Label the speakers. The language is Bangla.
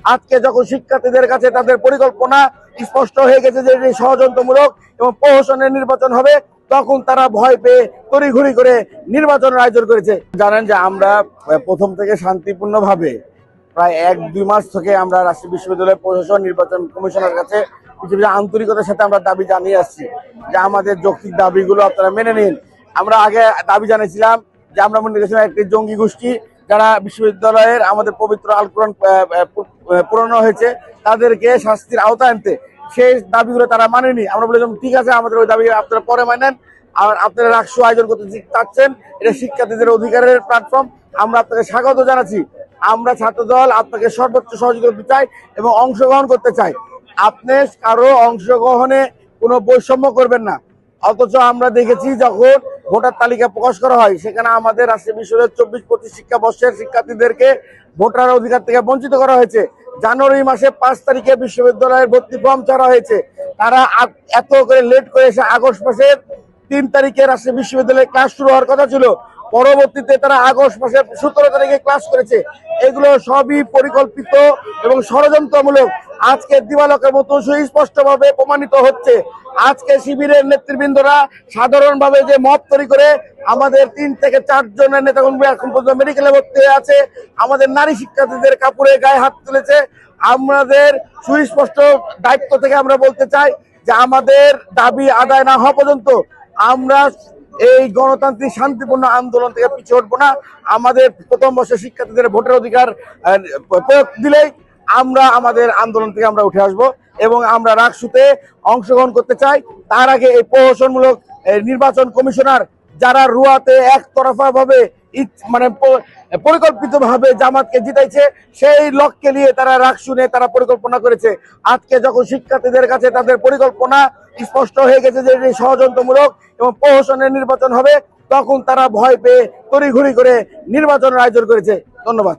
Speaker 1: আজকে যখন শিক্ষার্থীদের কাছে তাদের পরিকল্পনা স্পষ্ট হয়ে গেছে যে এটি ষড়যন্ত্রমূলক এবং প্রহসনের নির্বাচন হবে, তখন তারা ভয় পেয়ে তড়িঘড়ি করে নির্বাচনের আয়োজন করেছে। জানেন যে আমরা প্রথম থেকে শান্তিপূর্ণভাবে প্রায় 1-2 মাস থেকে আমরা রাজশাহী বিশ্ববিদ্যালয় প্রশাসন নির্বাচন কমিশনের কাছে কিছু আন্তরিকতার সাথে আমরা দাবি জানিয়ে আসছি যে আমাদের যৌক্তিক দাবিগুলো আপনারা মেনে নিন। আমরা আগে দাবি জানিয়েছিলাম যে আমরা মনে করেছিলাম একটি জঙ্গি গোষ্ঠী যারা বিশ্ববিদ্যালয়ের আমাদের পবিত্র আল কোরআন পুরানো হয়েছে তাদেরকে শাস্তির আওতায় আনতে, সেই দাবিগুলো তারা মানেনি। আমরা বলেছিলাম ঠিক আছে, আমাদের ওই দাবি আপনারা পরে মানেন, আর আপনারা রাকসু আয়োজন করতে চাচ্ছেন, এটা শিক্ষার্থীদের অধিকারের প্ল্যাটফর্ম, আমরা আপনাকে স্বাগত জানাচ্ছি। আমরা ছাত্রদল আপনাকে সর্বোচ্চ সহযোগিতা চাই এবং অংশগ্রহণ করতে চাই। আপনি কারো অংশগ্রহণে কোনো বৈষম্য করবেন না। অথচ আমরা দেখেছি যখন ভোটার তালিকা প্রকাশ করা হয় সেখানে আমাদের রাজশাহী বিশ্ববিদ্যালয়ের 24-25 শিক্ষাবর্ষের শিক্ষার্থীদেরকে ভোটার অধিকার থেকে বঞ্চিত করা হয়েছে। জানুয়ারি মাসে 5 তারিখে বিশ্ববিদ্যালয়ের ভর্তি ফর্ম ছাড়া হয়েছে, তারা এত করে লেট করে এসে আগস্ট মাসের 3 তারিখে রাজশাহী বিশ্ববিদ্যালয়ে ক্লাস শুরু হওয়ার কথা ছিল, পরবর্তীতে তারা আগস্ট মাসের 17 তারিখে ক্লাস করেছে। এগুলো সবই পরিকল্পিত এবং ষড়যন্ত্রমূলক। আজকে দিবালোকের মতো সুস্পষ্টভাবে প্রমাণিত হচ্ছে। আজকে শিবিরের নেতৃবৃন্দরা সাধারণভাবে যে মত তৈরি করে আমাদের 3 থেকে 4 জনের নেতাকর্মী এখন পর্যন্ত মেডিকেলে ভর্তি হয়ে আছে, আমাদের নারী শিক্ষার্থীদের কাপড়ে গায়ে হাত তুলেছে। আমাদের সুস্পষ্ট দায়িত্ব থেকে আমরা বলতে চাই যে আমাদের দাবি আদায় না হওয়া পর্যন্ত আমরা এই গণতান্ত্রিক শান্তিপূর্ণ আন্দোলন থেকে পিছিয়ে উঠবো না। আমাদের প্রথম বর্ষের শিক্ষার্থীদের ভোটের অধিকার প্রয়োগ দিলেই আমরা আমাদের আন্দোলন থেকে আমরা উঠে আসব এবং আমরা রাকসুতে অংশগ্রহণ করতে চাই। তার আগে এই প্রহসনমূলক নির্বাচন কমিশনার যারা রুয়াতে একতরফা ভাবে মানে পরিকল্পিতভাবে জামাতকে জিতাইছে, সেই লক্ষ্যে নিয়ে তারা রাকসু নিয়ে তারা পরিকল্পনা করেছে। আজকে যখন শিক্ষার্থীদের কাছে তাদের পরিকল্পনা স্পষ্ট হয়ে গেছে যে এটি ষড়যন্ত্রমূলক এবং প্রহসনের নির্বাচন হবে, তখন তারা ভয় পেয়ে তড়িঘড়ি করে নির্বাচনের আয়োজন করেছে। ধন্যবাদ।